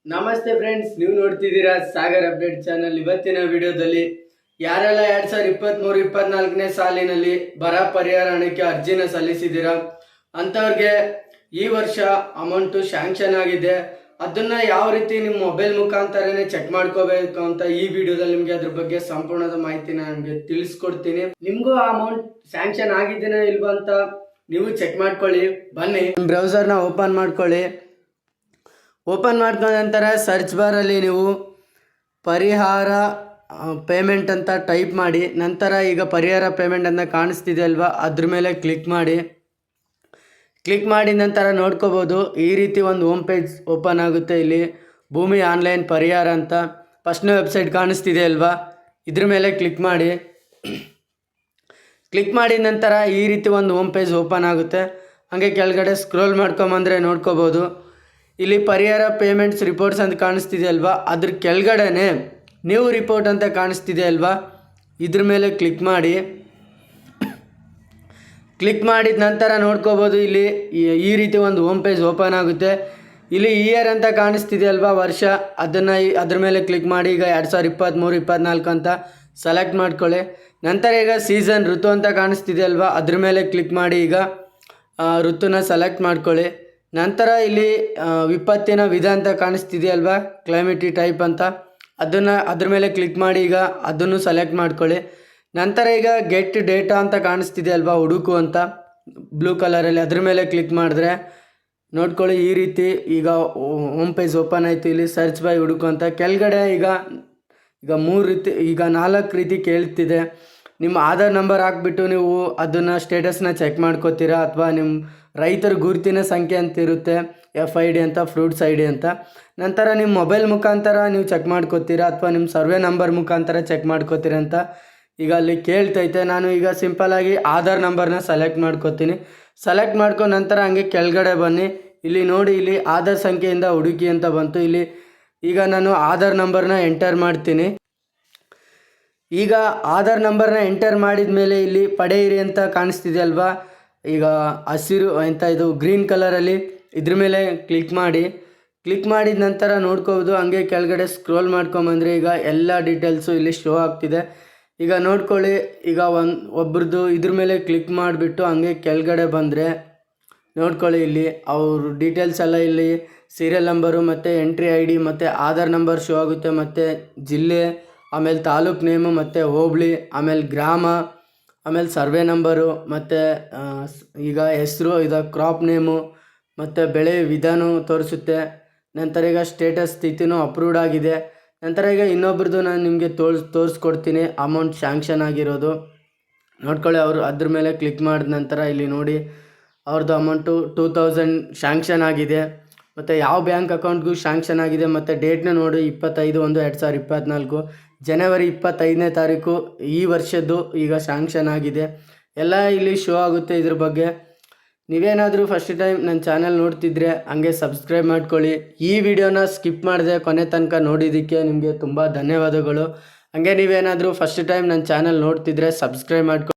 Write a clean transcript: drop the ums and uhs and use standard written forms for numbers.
ನಮಸ್ತೆ ಫ್ರೆಂಡ್ಸ್, ನೀವು ನೋಡ್ತಿದ್ದೀರಾ ಸಾಗರ್ ಅಪ್ಡೇಟ್ ಚಾನಲ್. ಇವತ್ತಿನ ವಿಡಿಯೋದಲ್ಲಿ ಯಾರೆಲ್ಲ 2023-24ನೇ ಸಾಲಿನಲ್ಲಿ ಬರ ಪರಿಹಾರ ಹಣಕ್ಕೆ ಅರ್ಜಿನ ಸಲ್ಲಿಸಿದ್ದೀರಾ ಅಂಥವ್ರಿಗೆ ಈ ವರ್ಷ ಅಮೌಂಟು ಶಾಂಕ್ಷನ್ ಆಗಿದೆ. ಅದನ್ನ ಯಾವ ರೀತಿ ನಿಮ್ಮ ಮೊಬೈಲ್ ಮುಖಾಂತರನೇ ಚೆಕ್ ಮಾಡ್ಕೋಬೇಕು ಅಂತ ಈ ವಿಡಿಯೋದಲ್ಲಿ ನಿಮಗೆ ಅದ್ರ ಬಗ್ಗೆ ಸಂಪೂರ್ಣದ ಮಾಹಿತಿನ ನಿಮಗೆ ತಿಳಿಸ್ಕೊಡ್ತೀನಿ. ನಿಮಗೂ ಆ ಅಮೌಂಟ್ ಶಾಂಕ್ಷನ್ ಆಗಿದ್ದೇನೋ ಇಲ್ವಾ ಅಂತ ನೀವು ಚೆಕ್ ಮಾಡ್ಕೊಳ್ಳಿ. ಬನ್ನಿ, ಬ್ರೌಸರ್ನ ಓಪನ್ ಮಾಡ್ಕೊಳ್ಳಿ. ಓಪನ್ ಮಾಡ್ಕೊಂಡ ನಂತರ ಸರ್ಚ್ ಬಾರಲ್ಲಿ ನೀವು ಪರಿಹಾರ ಪೇಮೆಂಟ್ ಅಂತ ಟೈಪ್ ಮಾಡಿ. ನಂತರ ಈಗ ಪರಿಹಾರ ಪೇಮೆಂಟ್ ಅಂತ ಕಾಣಿಸ್ತಿದೆ ಅಲ್ವಾ, ಅದ್ರ ಮೇಲೆ ಕ್ಲಿಕ್ ಮಾಡಿ. ಕ್ಲಿಕ್ ಮಾಡಿದ ನಂತರ ನೋಡ್ಕೋಬೋದು, ಈ ರೀತಿ ಒಂದು ಹೋಮ್ ಪೇಜ್ ಓಪನ್ ಆಗುತ್ತೆ. ಇಲ್ಲಿ ಭೂಮಿ ಆನ್ಲೈನ್ ಪರಿಹಾರ ಅಂತ ಫಸ್ಟ್ನೇ ವೆಬ್ಸೈಟ್ ಕಾಣಿಸ್ತಿದೆ ಅಲ್ವಾ, ಇದ್ರ ಮೇಲೆ ಕ್ಲಿಕ್ ಮಾಡಿ. ಕ್ಲಿಕ್ ಮಾಡಿದ ನಂತರ ಈ ರೀತಿ ಒಂದು ಹೋಮ್ ಪೇಜ್ ಓಪನ್ ಆಗುತ್ತೆ. ಹಾಗೆ ಕೆಳಗಡೆ ಸ್ಕ್ರೋಲ್ ಮಾಡ್ಕೊಂಬಂದರೆ ನೋಡ್ಕೋಬೋದು, ಇಲ್ಲಿ ಪರಿಹಾರ ಪೇಮೆಂಟ್ಸ್ ರಿಪೋರ್ಟ್ಸ್ ಅಂತ ಕಾಣಿಸ್ತಿದೆ ಅಲ್ವಾ, ಅದ್ರ ಕೆಳಗಡೆನೆ ನ್ಯೂ ರಿಪೋರ್ಟ್ ಅಂತ ಕಾಣಿಸ್ತಿದೆ ಅಲ್ವಾ, ಇದ್ರ ಮೇಲೆ ಕ್ಲಿಕ್ ಮಾಡಿ. ಕ್ಲಿಕ್ ಮಾಡಿದ ನಂತರ ನೋಡ್ಕೋಬೋದು, ಇಲ್ಲಿ ಈ ರೀತಿ ಒಂದು ಹೋಮ್ ಪೇಜ್ ಓಪನ್ ಆಗುತ್ತೆ. ಇಲ್ಲಿ ಇಯರ್ ಅಂತ ಕಾಣಿಸ್ತಿದೆ ಅಲ್ವಾ, ವರ್ಷ, ಅದನ್ನು ಅದ್ರ ಮೇಲೆ ಕ್ಲಿಕ್ ಮಾಡಿ. ಈಗ 2023-24 ಅಂತ ಸೆಲೆಕ್ಟ್ ಮಾಡ್ಕೊಳ್ಳಿ. ನಂತರ ಈಗ ಸೀಸನ್ ಋತು ಅಂತ ಕಾಣಿಸ್ತಿದೆ ಅಲ್ವಾ, ಅದ್ರ ಮೇಲೆ ಕ್ಲಿಕ್ ಮಾಡಿ. ಈಗ ಋತುನ ಸೆಲೆಕ್ಟ್ ಮಾಡ್ಕೊಳ್ಳಿ. ನಂತರ ಇಲ್ಲಿ ವಿಪತ್ತಿನ ವಿಧ ಅಂತ ಕಾಣಿಸ್ತಿದೆಯಲ್ವಾ, ಕ್ಲೈಮೇಟಿ ಟೈಪ್ ಅಂತ, ಅದ್ರ ಮೇಲೆ ಕ್ಲಿಕ್ ಮಾಡಿ. ಈಗ ಅದನ್ನು ಸೆಲೆಕ್ಟ್ ಮಾಡ್ಕೊಳ್ಳಿ. ನಂತರ ಈಗ ಗೆಟ್ ಡೇಟಾ ಅಂತ ಕಾಣಿಸ್ತಿದೆ ಅಲ್ವಾ, ಹುಡುಕು ಅಂತ ಬ್ಲೂ ಕಲರಲ್ಲಿ, ಅದ್ರ ಮೇಲೆ ಕ್ಲಿಕ್ ಮಾಡಿದ್ರೆ ನೋಡ್ಕೊಳ್ಳಿ, ಈ ರೀತಿ ಈಗ ಹೋಮ್ ಪೇಜ್ ಓಪನ್ ಆಯಿತು. ಇಲ್ಲಿ ಸರ್ಚ್ ಬೈ ಹುಡುಕು ಅಂತ ಕೆಳಗಡೆ ಈಗ 4 ರೀತಿ ಕೇಳ್ತಿದೆ. ನಿಮ್ಮ ಆಧಾರ್ ನಂಬರ್ ಹಾಕ್ಬಿಟ್ಟು ನೀವು ಅದನ್ನು ಸ್ಟೇಟಸ್ನ ಚೆಕ್ ಮಾಡ್ಕೋತೀರಾ, ಅಥವಾ ನಿಮ್ಮ ರೈತರ ಗುರುತಿನ ಸಂಖ್ಯೆ ಅಂತ ಇರುತ್ತೆ, FID ಅಂತ, ಫ್ರೂಟ್ಸ್ ID ಅಂತ. ನಂತರ ನಿಮ್ಮ ಮೊಬೈಲ್ ಮುಖಾಂತರ ನೀವು ಚೆಕ್ ಮಾಡ್ಕೋತೀರಾ, ಅಥವಾ ನಿಮ್ಮ ಸರ್ವೆ ನಂಬರ್ ಮುಖಾಂತರ ಚೆಕ್ ಮಾಡ್ಕೋತೀರಾ ಅಂತ ಈಗ ಅಲ್ಲಿ ಕೇಳ್ತೈತೆ. ನಾನು ಈಗ ಸಿಂಪಲ್ಲಾಗಿ ಆಧಾರ್ ನಂಬರ್ನ ಸೆಲೆಕ್ಟ್ ಮಾಡ್ಕೋತೀನಿ. ಸೆಲೆಕ್ಟ್ ಮಾಡ್ಕೊಂಡು ನಂತರ ಹಂಗೆ ಕೆಳಗಡೆ ಬನ್ನಿ. ಇಲ್ಲಿ ನೋಡಿ, ಇಲ್ಲಿ ಆಧಾರ್ ಸಂಖ್ಯೆಯಿಂದ ಹುಡುಕಿ ಅಂತ ಬಂತು. ಇಲ್ಲಿ ಈಗ ನಾನು ಆಧಾರ್ ನಂಬರ್ನ ಎಂಟರ್ ಮಾಡ್ತೀನಿ. ಈಗ ಆಧಾರ್ ನಂಬರ್ನ ಎಂಟರ್ ಮಾಡಿದ ಮೇಲೆ ಇಲ್ಲಿ ಪಡೆಯಿರಿ ಅಂತ ಕಾಣಿಸ್ತಿದೆ ಅಲ್ವಾ, ಈಗ ಹಸಿರು ಅಂತ ಇದು ಗ್ರೀನ್ ಕಲರಲ್ಲಿ, ಇದ್ರ ಮೇಲೆ ಕ್ಲಿಕ್ ಮಾಡಿ. ಕ್ಲಿಕ್ ಮಾಡಿದ ನಂತರ ನೋಡ್ಕೋಬೋದು, ಹಂಗೆ ಕೆಳಗಡೆ ಸ್ಕ್ರೋಲ್ ಮಾಡ್ಕೊಂಬಂದರೆ ಈಗ ಎಲ್ಲ ಡೀಟೇಲ್ಸು ಇಲ್ಲಿ ಶೋ ಆಗ್ತಿದೆ. ಈಗ ನೋಡ್ಕೊಳ್ಳಿ, ಈಗ ಒಬ್ರದ್ದು ಇದ್ರ ಮೇಲೆ ಕ್ಲಿಕ್ ಮಾಡಿಬಿಟ್ಟು ಹಂಗೆ ಕೆಳಗಡೆ ಬಂದರೆ ನೋಡ್ಕೊಳ್ಳಿ, ಇಲ್ಲಿ ಅವ್ರ ಡೀಟೇಲ್ಸ್ ಎಲ್ಲ, ಇಲ್ಲಿ ಸೀರಿಯಲ್ ನಂಬರು ಮತ್ತು ಎಂಟ್ರಿ ID ಮತ್ತು ಆಧಾರ್ ನಂಬರ್ ಶೋ ಆಗುತ್ತೆ, ಮತ್ತು ಜಿಲ್ಲೆ, ಆಮೇಲೆ ತಾಲೂಕು ನೇಮು ಮತ್ತು ಹೋಬಳಿ, ಆಮೇಲೆ ಗ್ರಾಮ, ಆಮೇಲೆ ಸರ್ವೆ ನಂಬರು, ಮತ್ತು ಈಗ ಹೆಸರು, ಕ್ರಾಪ್ ನೇಮು ಮತ್ತು ಬೆಳೆ ವಿಧಾನ ತೋರಿಸುತ್ತೆ. ನಂತರ ಈಗ ಸ್ಟೇಟಸ್ ಸ್ಥಿತಿನೂ ಅಪ್ರೂವ್ಡ್ ಆಗಿದೆ. ನಂತರ ಈಗ ಇನ್ನೊಬ್ರದ್ದು ನಾನು ನಿಮಗೆ ತೋರಿಸ್ಕೊಡ್ತೀನಿ, ಅಮೌಂಟ್ ಶಾಂಕ್ಷನ್ ಆಗಿರೋದು ನೋಡ್ಕೊಳ್ಳಿ. ಅವರು ಅದ್ರ ಮೇಲೆ ಕ್ಲಿಕ್ ಮಾಡಿದ ನಂತರ ಇಲ್ಲಿ ನೋಡಿ, ಅವ್ರದ್ದು ಅಮೌಂಟು 2000 ಶಾಂಕ್ಷನ್ ಆಗಿದೆ. ಮತ್ತು ಯಾವ ಬ್ಯಾಂಕ್ ಅಕೌಂಟ್ಗೂ ಶಾಂಕ್ಷನ್ ಆಗಿದೆ, ಮತ್ತು ಡೇಟ್ನ ನೋಡಿ 25/1/2024, ಜನವರಿ 25ನೇ ತಾರೀಕು ಈ ವರ್ಷದ್ದು ಈಗ ಶಾಂಕ್ಷನ್ ಆಗಿದೆ. ಎಲ್ಲ ಇಲ್ಲಿ ಶೋ ಆಗುತ್ತೆ. ಇದ್ರ ಬಗ್ಗೆ ನೀವೇನಾದರೂ ಫಸ್ಟ್ ಟೈಮ್ ನನ್ನ ಚಾನಲ್ ನೋಡ್ತಿದ್ರೆ ಹಂಗೆ ಸಬ್ಸ್ಕ್ರೈಬ್ ಮಾಡ್ಕೊಳ್ಳಿ. ಈ ವಿಡಿಯೋನ ಸ್ಕಿಪ್ ಮಾಡಿದೆ ಕೊನೆ ತನಕ ನೋಡಿದ್ದಕ್ಕೆ ನಿಮಗೆ ತುಂಬ ಧನ್ಯವಾದಗಳು. ಹಾಗೆ ನೀವೇನಾದರೂ ಫಸ್ಟ್ ಟೈಮ್ ನನ್ನ ಚಾನಲ್ ನೋಡ್ತಿದ್ರೆ ಸಬ್ಸ್ಕ್ರೈಬ್ ಮಾಡ್ಕೊಳ್ಳಿ.